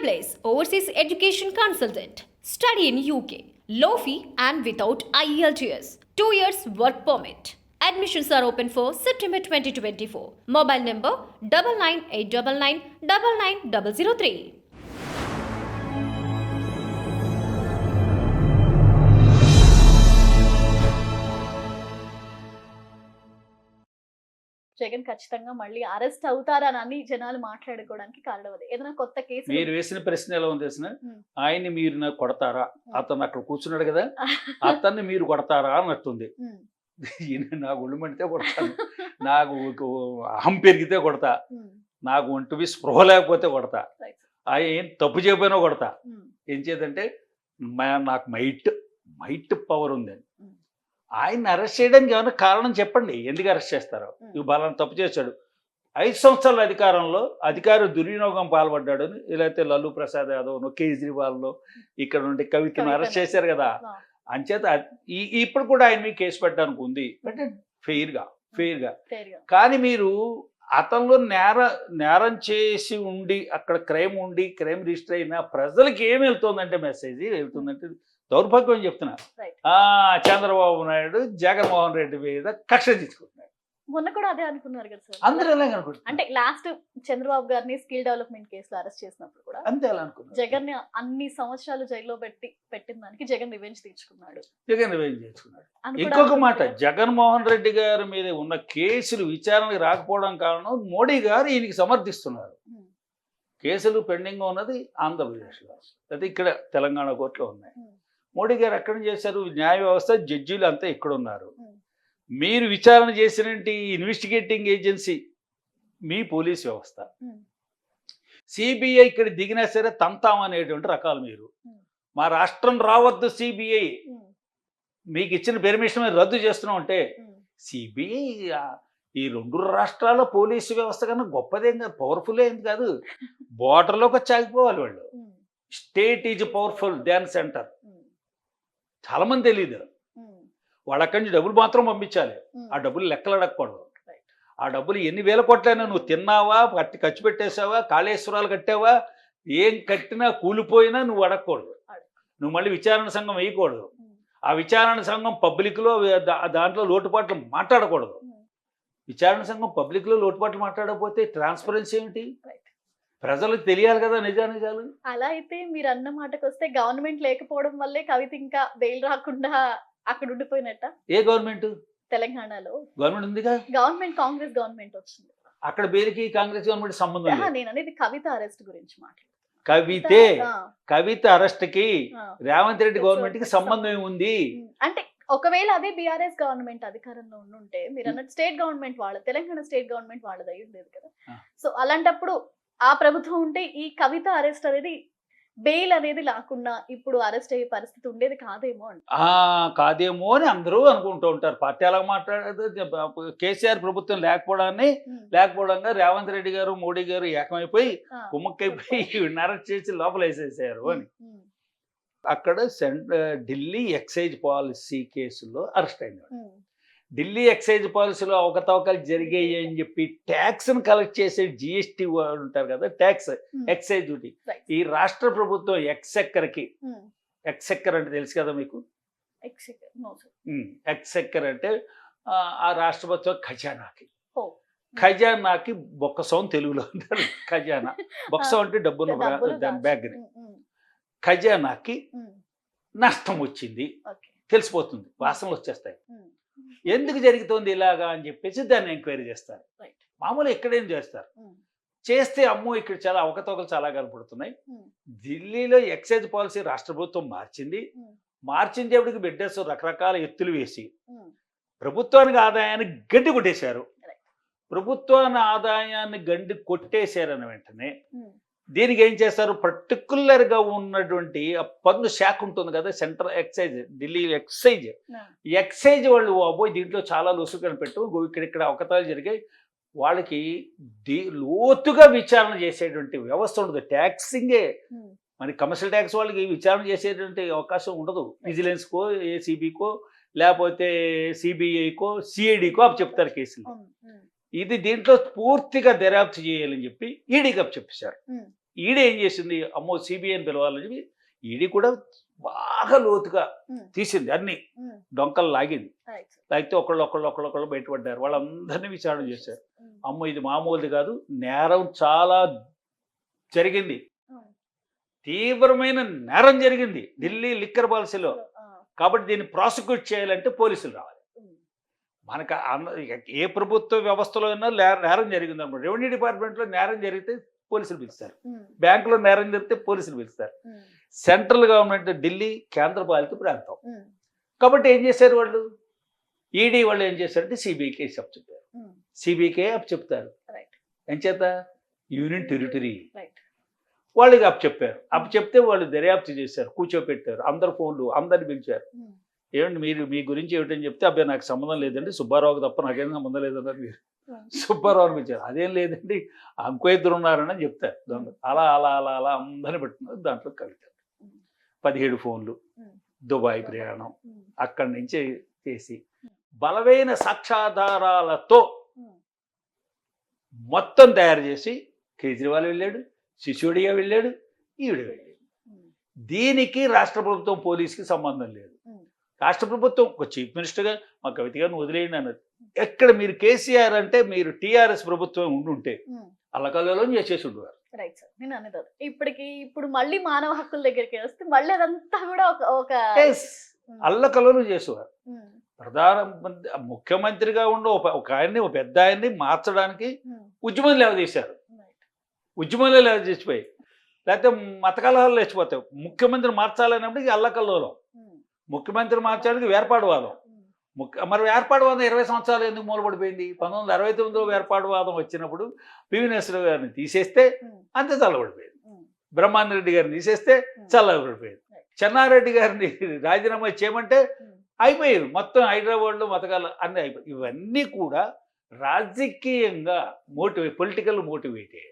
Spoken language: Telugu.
Place Overseas Education Consultant. Study in UK. Low fee and without IELTS. 2 years work permit. Admissions are open for September 2024. Mobile number 9989999003. Jagan ఖచ్చితంగా మళ్ళీ అరెస్ట్ అవుతారా అని జనాలు మాట్లాడుకోవడానికి కారణం అది. ఏదైనా కొత్త కేసు మీరు వేసిన ప్రశ్న ఎలా ఉంది తెలిసిన ఉమ్. ఆయన్ని మీరు నాకు కొడతారా అతను అక్కడ కూర్చున్నాడు కదా అతన్ని మీరు కొడతారా అన్నట్టుంది. ఉమ్, ఈయన నాకు ఒళ్ళు మండితే కొడతాను, నాకు అహం పెరిగితే కొడతా, ఉమ్, నాకు ఒంటివి స్పృహ లేకపోతే కొడతా, right. ఆయన ఏం తప్పు చేయకపోయినా కొడతా. ఉమ్, ఏం చేద్దంటే నాకు మైట్ పవర్ ఉందని. ఉమ్, ఆయన్ని అరెస్ట్ చేయడానికి ఏమైనా కారణం చెప్పండి, ఎందుకు అరెస్ట్ చేస్తారో. ఇవి బలాన్ని తప్పు చేశాడు, 5 సంవత్సరాల అధికారంలో అధికార దుర్వినియోగం పాల్పడ్డాడు, లేకపోతే లల్లు ప్రసాద్ యాదవ్, కేజ్రీవాల్, ఇక్కడ నుండి కవితను అరెస్ట్ చేశారు కదా. ఆ, అంచేత ఇప్పుడు కూడా ఆయన మీద కేసు పెట్టడానికి ఉంది, పెట్టండి ఫెయిర్గా. fair గా. కానీ మీరు అతనిలో నేరం చేసి ఉండి అక్కడ క్రైమ్ ఉండి క్రైమ్ రిజిస్టర్ అయినా ప్రజలకి ఏం వెళ్తుందంటే మెసేజ్ వెళ్తుందంటే దౌర్భాగ్యం అని చెప్తున్నా. Right. చంద్రబాబు నాయుడు జగన్మోహన్ రెడ్డి మీద కక్ష తీసుకుంటున్నాడు. మొన్న కూడా అదే అనుకున్నారు కదా సార్. అందరూ ఎలా అనుకుంటున్నారు అంటే లాస్ట్ చంద్రబాబు గారిని స్కిల్ డెవలప్మెంట్ కేసులో అరెస్ట్ చేసినప్పుడు కూడా అంతే ఎలా అనుకున్నారు. జగన్ ని అన్ని సంవత్సరాలు జైల్లో పెట్టిన దానికి జగన్ రివెంజ్ తీర్చుకున్నాడు జగన్ రివెంజ్ చేసుకున్నాడు. అని కూడా ఇంకొక మాట, అనుకుంటున్నారు. జగన్మోహన్ రెడ్డి గారి మీద ఉన్న కేసులు విచారణకు రాకపోవడం కారణం మోడీ గారు ఈయనకి సమర్థిస్తున్నారు. ఉమ్, కేసులు పెండింగ్ ఉన్నది ఆంధ్రప్రదేశ్లో, అయితే ఇక్కడ తెలంగాణ కోర్టులో ఉన్నాయి. ఉమ్, మోడీ గారు ఎక్కడ చేశారు, న్యాయ వ్యవస్థ జడ్జీలు అంతా ఇక్కడ ఉన్నారు. ఉమ్, మీరు విచారణ చేసినట్టు ఇన్వెస్టిగేటింగ్ ఏజెన్సీ మీ పోలీస్ వ్యవస్థ. ఉమ్, సిబిఐ ఇక్కడ దిగినా సరే తంతామనేటువంటి రకాలు మీరు. మా రాష్ట్రం రావద్దు సిబిఐ, ఉమ్, మీకు ఇచ్చిన పెర్మిషన్ రద్దు చేస్తున్నాం అంటే ఉమ్, సిబిఐ ఈ 2 రాష్ట్రాల పోలీసు వ్యవస్థ కన్నా గొప్పదేం కాదు, పవర్ఫుల్ ఏం కాదు. బోర్డర్లోకి వచ్చి ఆగిపోవాలి వాళ్ళు. Um, state is powerful than centre. Um, చాలా మంది తెలియదు. ఉమ్, వాళ్ళ అక్కడి నుంచి డబ్బులు మాత్రం పంపించాలి, ఉమ్, ఆ డబ్బులు లెక్కలు అడగకూడదు. Right. ఆ డబ్బులు ఎన్ని వేల కోట్లైనా నువ్వు తిన్నావా, ఖర్చు పెట్టేసావా, కాళేశ్వరాలు కట్టావా, ఏం కట్టినా కూలిపోయినా నువ్వు అడగకూడదు. నువ్వు మళ్ళీ విచారణ సంఘం వేయకూడదు. ఉమ్, ఆ విచారణ సంఘం పబ్లిక్లో దాంట్లో లోటుపాట్లు మాట్లాడకూడదు. ఉమ్, విచారణ సంఘం పబ్లిక్లో లోటుపాట్లు మాట్లాడకపోతే ట్రాన్స్పరెన్సీ ఏమిటి? Right. ప్రజలకు తెలియాలి కదా నిజాలు. అలా అయితే మీరు అన్న మాటకు వస్తే గవర్నమెంట్ లేకపోవడం వల్లే కవిత ఇంకా బెయిల్ రాకుండా అక్కడ ఉండిపోయినట్ట. ఏ గవర్నమెంట్? తెలంగాణలో గవర్నమెంట్ ఉందిగా, గవర్నమెంట్ కాంగ్రెస్ గవర్నమెంట్ వచ్చింది. అక్కడ బెయిల్కి కాంగ్రెస్ గవర్నమెంట్ సంబంధం ఆహా, లేదు. నేను అనేది కవిత అరెస్ట్ గురించి కవితే ఆ, కవిత అరెస్ట్కి ఆ. రేవంత్ రెడ్డి గవర్నమెంట్కి సంబంధం ఏముంది? అంటే ఒకవేళ అదే బీఆర్ఎస్ గవర్నమెంట్ అధికారంలో ఉంటే మీరు అన్నట్టు state government Telangana state government వాళ్ళది అయి ఉండేది కదా. ఆ. సో అలాంటప్పుడు ఆ ప్రభుత్వం ఉంటే ఈ కవిత అరెస్ట్ అనేది బెయిల్ అనేది లేకుండా ఇప్పుడు అరెస్ట్ అయ్యే పరిస్థితి ఉండేది కాదేమో అండి. కాదేమో అని అందరూ అనుకుంటూ ఉంటారు. పార్టీ అలా మాట్లాడదు. కేసీఆర్ ప్రభుత్వం లేకపోవడంగా రేవంత్ రెడ్డి గారు మోడీ గారు ఏకమైపోయి కుమ్మక్కైపోయి అరెస్ట్ చేసి లోపల వేసేసారు అని. అక్కడ ఢిల్లీ ఎక్సైజ్ పాలసీ కేసులో అరెస్ట్ అయింది. ఢిల్లీ ఎక్సైజ్ పాలసీలో అవకతవకలు జరిగాయి అని చెప్పి ట్యాక్స్ను కలెక్ట్ చేసే జిఎస్టీ వాళ్ళు ఉంటారు కదా, ట్యాక్స్ ఎక్సైజ్ డ్యూటీ. Right. ఈ రాష్ట్ర ప్రభుత్వం ఎక్సెక్కర్కి, ఎక్సెక్కర్ అంటే తెలుసు కదా మీకు, ఎక్సెక్కర్ అంటే ఆ రాష్ట్ర ప్రభుత్వం ఖజానాకి, Oh. ఖజానాకి బొక్కసం తెలుగులో అంటారు. ఖజానా బొక్కసం అంటే డబ్బును దాని బ్యాగ్ని. ఖజానాకి నష్టం వచ్చింది తెలిసిపోతుంది, వాసనలు వచ్చేస్తాయి. ఎందుకు జరుగుతుంది ఇలాగా అని చెప్పేసి దాన్ని ఎంక్వైరీ చేస్తారు. Right. మామూలు ఎక్కడేం చేస్తారు, చేస్తే అమ్మో ఇక్కడ చాలా అవకతవకలు చాలా కనపడుతున్నాయి. ఢిల్లీలో ఎక్సైజ్ పాలసీ రాష్ట్ర ప్రభుత్వం మార్చించేపటికి బిడ్డస్ రకరకాల ఎత్తులు వేసి ప్రభుత్వానికి ఆదాయాన్ని గడ్డి కొట్టేశారు. ప్రభుత్వాన్ని ఆదాయాన్ని గండి కొట్టేశారని వెంటనే దీనికి ఏం చేస్తారు, పర్టికులర్గా ఉన్నటువంటి ఆ పన్ను శాఖ ఉంటుంది కదా, సెంట్రల్ ఎక్సైజ్, ఢిల్లీ ఎక్సైజ్ వాళ్ళు అబ్బోయ్ దీంట్లో చాలా లొసుగు కనిపెట్టు, ఇక్కడ అవకతవకలు జరిగాయి, వాళ్ళకి లోతుగా విచారణ చేసేటువంటి వ్యవస్థ ఉండదు. ట్యాక్సింగే మరి కమర్షియల్ ట్యాక్స్ వాళ్ళకి విచారణ చేసేటువంటి అవకాశం ఉండదు. విజిలెన్స్కో, ఏసీబీకో, లేకపోతే సిబిఐకో, సిఐడికో అప్పు చెప్తారు కేసులు. ఇది దీంట్లో పూర్తిగా దర్యాప్తు చేయాలని చెప్పి ఈడీకి అప్పు చెప్పేశారు. ఈడీ ఏం చేసింది, అమ్మో సిబిఐని పిలవాలని ఈడీ కూడా బాగా లోతుగా తీసింది, అన్ని డొంకలు లాగింది. లాగితే ఒకళ్ళు బయటపడ్డారు, వాళ్ళందరినీ విచారణ చేశారు. అమ్మో ఇది మామూలుది కాదు, నేరం చాలా జరిగింది, తీవ్రమైన నేరం జరిగింది ఢిల్లీ లిక్కర్ పాలసీలో. కాబట్టి దీన్ని ప్రాసిక్యూట్ చేయాలంటే పోలీసులు రావాలి. మనకు ఏ ప్రభుత్వ వ్యవస్థలో అయినా నేరం జరిగింది అనుకో, రెవెన్యూ డిపార్ట్మెంట్లో నేరం జరిగితే పోలీసులు పిలుస్తారు, బ్యాంకులో నేరం జరిగితే పోలీసులు పిలుస్తారు. సెంట్రల్ గవర్నమెంట్ ఢిల్లీ కేంద్ర పాలిత ప్రాంతం కాబట్టి ఏం చేశారు వాళ్ళు, ఈడీ వాళ్ళు ఏం చేశారంటే సిబిఐకి అప్పచెప్పారు. సిబిఐకే అప్పచెప్తారు, ఎంచేత యూనియన్ టెరిటరీ వాళ్ళకి అప్పచెప్పారు. అప్పచెప్తే వాళ్ళు దర్యాప్తు చేశారు, కూర్చోపెట్టారు, అందరు ఫోన్లు అందరిని పిలిచారు. ఏమండి మీరు మీ గురించి ఏమిటని చెప్తే, అబ్బాయి నాకు సంబంధం లేదండి, సుబ్బారావుకి తప్ప నాకేం సంబంధం లేదన్నారు. మీరు సుబ్బారావు అనిపించారు, అదేం లేదండి ఇంకో ఇద్దరు ఉన్నారని చెప్తారు. అలా అలా అలా అలా అందరిని పెట్టుకున్నారు. దాంట్లో కవిత 17 ఫోన్లు, దుబాయ్ ప్రయాణం, అక్కడి నుంచి చేసి బలమైన సాక్ష్యాధారాలతో మొత్తం తయారు చేసి కేజ్రీవాల్ వెళ్ళాడు, సిసోడియా వెళ్ళాడు, ఈవిడ వెళ్ళాడు. దీనికి రాష్ట్ర ప్రభుత్వం పోలీస్కి సంబంధం లేదు. రాష్ట్ర ప్రభుత్వం ఒక చీఫ్ మినిస్టర్గా మా కవిత గారిని వదిలేయండి అన్నది. ఎక్కడ మీరు కేసీఆర్ అంటే మీరు టీఆర్ఎస్ ప్రభుత్వం ఉండుంటే అల్లకల్లో చేసేసి ఉండేవారు. రైట్ సార్, నేను అనేది ఇప్పుడు మళ్ళీ మానవ హక్కుల దగ్గరికి వస్తే మళ్ళీ అదంతా కూడా ఒక అల్లకల్లో చేసేవారు. ప్రధానమంత్రి ముఖ్యమంత్రిగా ఉండి ఒక ఆయన్ని, ఒక పెద్ద ఆయన్ని మార్చడానికి ఉద్యమం లేవదీశారు. ఉద్యమంలో లేవదీసిపోయి, లేకపోతే మతకలహాలు లేచిపోతాయి. ముఖ్యమంత్రి మార్చాలన్నప్పటికీ అల్లకల్లోలం, ముఖ్యమంత్రి మార్చడానికి వేర్పాటువాదం. మరి వేర్పాటువాదం 20 సంవత్సరాలు ఎందుకు మూలపడిపోయింది? 1969లో వేర్పాటువాదం వచ్చినప్పుడు పివి నరసింహరావు గారిని తీసేస్తే అంతే చల్లబడిపోయింది, బ్రహ్మానంద రెడ్డి గారిని తీసేస్తే చల్లబడిపోయింది, చెన్నారెడ్డి గారిని రాజీనామా చేయమంటే అయిపోయారు. మొత్తం హైదరాబాద్లో మతకాలు అన్నీ అయిపోయి. ఇవన్నీ కూడా రాజకీయంగా పొలిటికల్ మోటివేటెడ్.